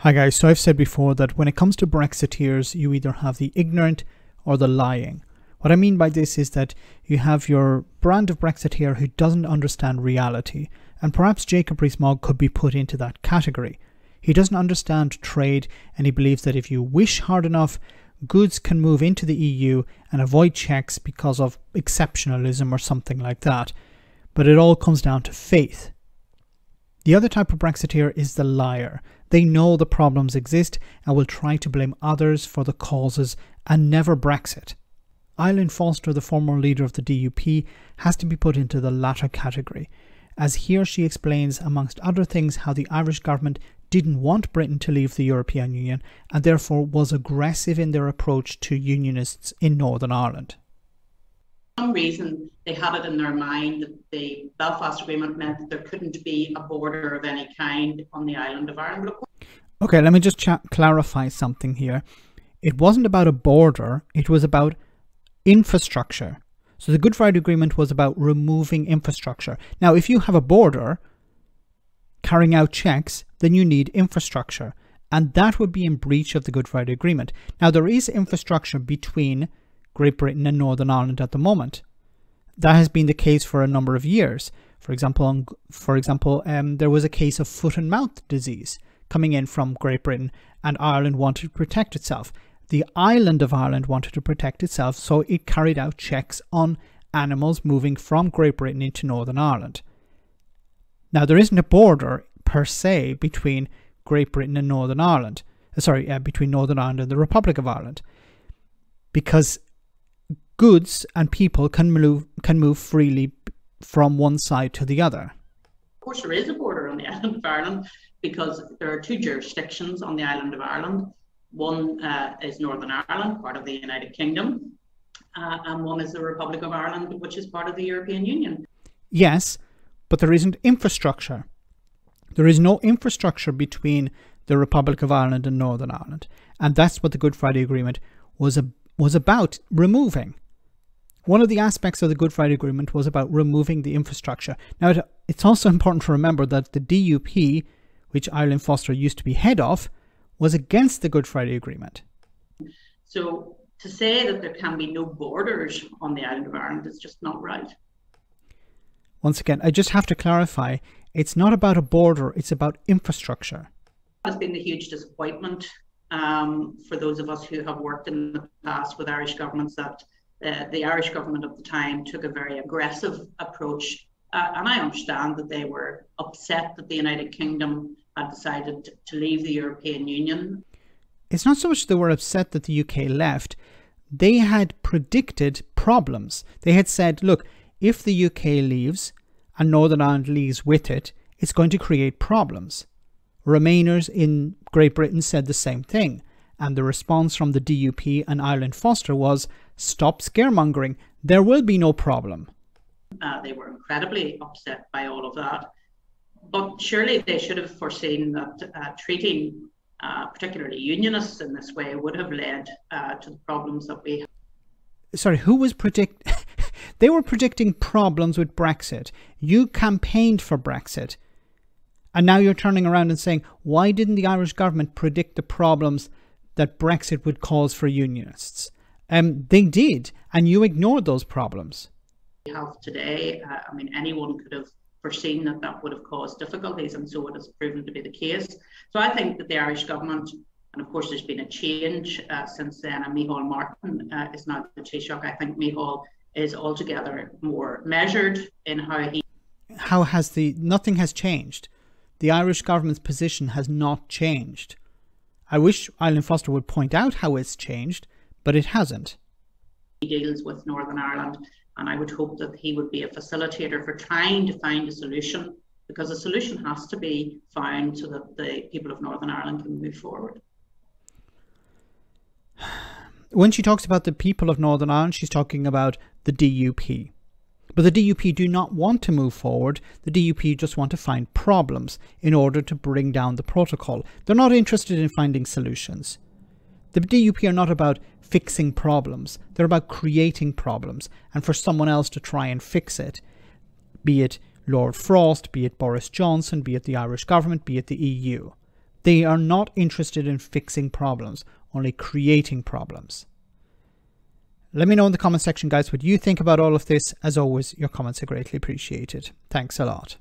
Hi guys, so I've said before that when it comes to Brexiteers, you either have the ignorant or the lying. What I mean by this is that you have your brand of Brexiteer who doesn't understand reality, and perhaps Jacob Rees-Mogg could be put into that category. He doesn't understand trade, and he believes that if you wish hard enough, goods can move into the EU and avoid checks because of exceptionalism or something like that. But it all comes down to faith. The other type of Brexiteer is the liar. They know the problems exist and will try to blame others for the causes and never Brexit. Arlene Foster, the former leader of the DUP, has to be put into the latter category, as here she explains, amongst other things, how the Irish government didn't want Britain to leave the European Union and therefore was aggressive in their approach to unionists in Northern Ireland. For some reason, they had it in their mind that the Belfast Agreement meant that there couldn't be a border of any kind on the island of Ireland. Okay, let me just clarify something here. It wasn't about a border, it was about infrastructure. So the Good Friday Agreement was about removing infrastructure. Now, if you have a border carrying out checks, then you need infrastructure, and that would be in breach of the Good Friday Agreement. Now, there is infrastructure between Great Britain and Northern Ireland at the moment. That has been the case for a number of years. For example, there was a case of foot and mouth disease coming in from Great Britain, and Ireland wanted to protect itself. The island of Ireland wanted to protect itself, so it carried out checks on animals moving from Great Britain into Northern Ireland. Now, there isn't a border per se between Great Britain and Northern Ireland. Between Northern Ireland and the Republic of Ireland, because goods and people can move freely from one side to the other. Of course, there is a border on the island of Ireland because there are two jurisdictions on the island of Ireland. One is Northern Ireland, part of the United Kingdom, and one is the Republic of Ireland, which is part of the European Union. Yes, but there isn't infrastructure. There is no infrastructure between the Republic of Ireland and Northern Ireland, and that's what the Good Friday Agreement was about removing. One of the aspects of the Good Friday Agreement was about removing the infrastructure. Now, it's also important to remember that the DUP, which Arlene Foster used to be head of, was against the Good Friday Agreement. So to say that there can be no borders on the island of Ireland is just not right. Once again, I just have to clarify, it's not about a border, it's about infrastructure. It's been a huge disappointment for those of us who have worked in the past with Irish governments that the Irish government of the time took a very aggressive approach. And I understand that they were upset that the United Kingdom had decided to leave the European Union. It's not so much they were upset that the UK left. They had predicted problems. They had said, look, if the UK leaves and Northern Ireland leaves with it, it's going to create problems. Remainers in Great Britain said the same thing. And the response from the DUP and Arlene Foster was, stop scaremongering. There will be no problem. They were incredibly upset by all of that. But surely they should have foreseen that treating particularly unionists in this way would have led to the problems that we have. Sorry, who was They were predicting problems with Brexit. You campaigned for Brexit. And now you're turning around and saying, why didn't the Irish government predict the problems that Brexit would cause for unionists? They did, and you ignored those problems. We have today, anyone could have foreseen that that would have caused difficulties, and so it has proven to be the case. So I think that the Irish government, and of course there's been a change since then, and Micheál Martin is now the Taoiseach. I think Micheál is altogether more measured in how he... Nothing has changed. The Irish government's position has not changed. I wish Arlene Foster would point out how it's changed, but it hasn't. He deals with Northern Ireland, and I would hope that he would be a facilitator for trying to find a solution, because a solution has to be found so that the people of Northern Ireland can move forward. When she talks about the people of Northern Ireland, she's talking about the DUP. But the DUP do not want to move forward. The DUP just want to find problems in order to bring down the protocol. They're not interested in finding solutions. The DUP are not about fixing problems. They're about creating problems and for someone else to try and fix it. Be it Lord Frost, be it Boris Johnson, be it the Irish government, be it the EU. They are not interested in fixing problems, only creating problems. Let me know in the comment section, guys, what you think about all of this. As always, your comments are greatly appreciated. Thanks a lot.